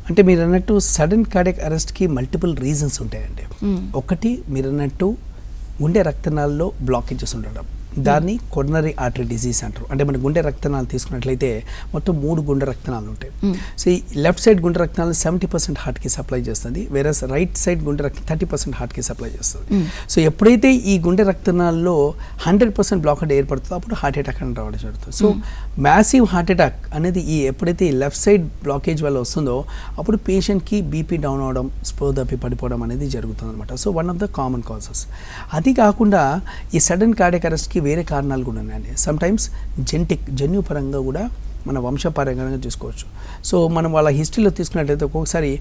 అంటే మీరు అన్నట్టు సడన్ కార్డియాక్ అరెస్ట్కి మల్టిపుల్ రీజన్స్ ఉంటాయండి. ఒకటి మీరు అన్నట్టు గుండె రక్తనాళాల్లో బ్లాకేజెస్ ఉండడం, దాన్ని కొరోనరీ ఆర్టరీ డిజీజ్ అంటారు. అంటే మన గుండె రక్తనాళాలు తీసుకున్నట్లయితే మొత్తం 3 గుండె రక్తనాళాలు ఉంటాయి. సో ఈ లెఫ్ట్ సైడ్ గుండె రక్తనాళాలు 70% హార్ట్కి సప్లై చేస్తుంది, వేరే రైట్ సైడ్ గుండె రక్తం 30% హార్ట్కి సప్లై చేస్తుంది. సో ఎప్పుడైతే ఈ గుండె రక్తనాళాల్లో 100% బ్లాకేజ్ ఏర్పడుతుందో అప్పుడు హార్ట్ అటాక్ అని రావడం జరుగుతుంది. సో మ్యాసివ్ హార్ట్ అటాక్ అనేది ఎప్పుడైతే ఈ లెఫ్ట్ సైడ్ బ్లాకేజ్ వల్ల వస్తుందో అప్పుడు పేషెంట్కి బీపీ డౌన్ అవడం, స్పృహ తప్పి పడిపోవడం అనేది జరుగుతుంది అనమాట. So one of the common causes. అది కాకుండా ఈ సడన్ కార్డియాక్ అరెస్ట్కి వేరే కారణాలు కూడా ఉన్నాయండి. సమ్టైమ్స్ జన్యుపరంగా కూడా మన వంశపారంగా చూసుకోవచ్చు. సో మనం వాళ్ళ హిస్టరీలో తీసుకున్నట్లయితే ఒక్కొక్కసారి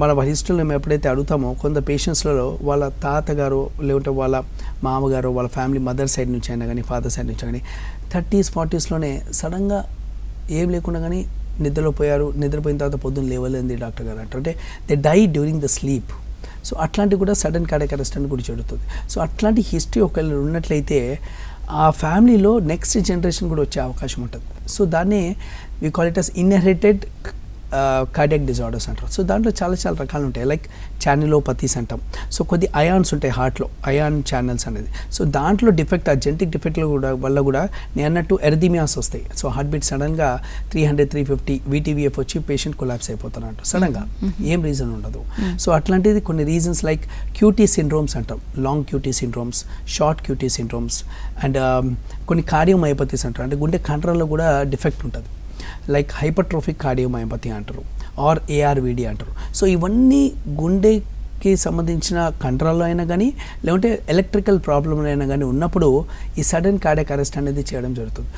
మన హిస్టరీలో మేము ఎప్పుడైతే అడుగుతామో కొంత పేషెంట్స్లలో వాళ్ళ తాతగారు లేకుంటే వాళ్ళ మామగారు వాళ్ళ ఫ్యామిలీ మదర్ సైడ్ నుంచి అయినా కానీ ఫాదర్ సైడ్ నుంచి కానీ 30s 40sలోనే సడన్గా ఏం లేకుండా కానీ నిద్రపోయిన తర్వాత పొద్దున్న లేవలేంది డాక్టర్ గారు అంటారు. అంటే they die during the sleep. So అట్లాంటివి కూడా సడన్ కార్డియాక్ అరెస్ట్ అని కూడా జరుగుతుంది. సో అట్లాంటి హిస్టరీ ఒకవేళ ఉన్నట్లయితే ఆ ఫ్యామిలీలో నెక్స్ట్ జనరేషన్ కూడా వచ్చే అవకాశం ఉంటుంది. సో దాన్ని we call it as inherited cardiac disorders అంటారు. సో దాంట్లో చాలా రకాలు ఉంటాయి. లైక్ ఛానలోపతీస్ అంటాం. సో కొద్ది అయాన్స్ ఉంటాయి హార్ట్లో, అయాన్ ఛానల్స్ అనేది. సో దాంట్లో డిఫెక్ట్, ఆ జెనెటిక్ డిఫెక్ట్లో వల్ల కూడా నేను అన్నట్టు ఎరిథమియాస్ వస్తాయి. సో హార్ట్ బీట్ సడన్గా 300-350 𝗕𝗏𝗃 వచ్చి పేషెంట్ కొలాప్స్ అయిపోతున్నట్టు సడన్గా ఏం రీజన్ ఉండదు. సో అట్లాంటిది కొన్ని రీజన్స్ లైక్ QT సిండ్రోమ్స్ అంటాం, long QT syndromes, short QT syndromes and కొన్ని కార్డియోమయోపతీస్ అంటారు. అంటే గుండె కంట్రోల్లో కూడా డిఫెక్ట్ ఉంటుంది. లైక్ హైపర్ట్రోఫిక్ కార్డియోమయోపతి అంటారు ఆర్ ARVD అంటారు. సో ఇవన్నీ గుండెకి సంబంధించిన కంట్రోల్లో అయినా కానీ లేకుంటే ఎలక్ట్రికల్ ప్రాబ్లంలో అయినా కానీ ఉన్నప్పుడు ఈ సడన్ కార్డియాక్ అరెస్ట్ అనేది చేయడం జరుగుతుంది.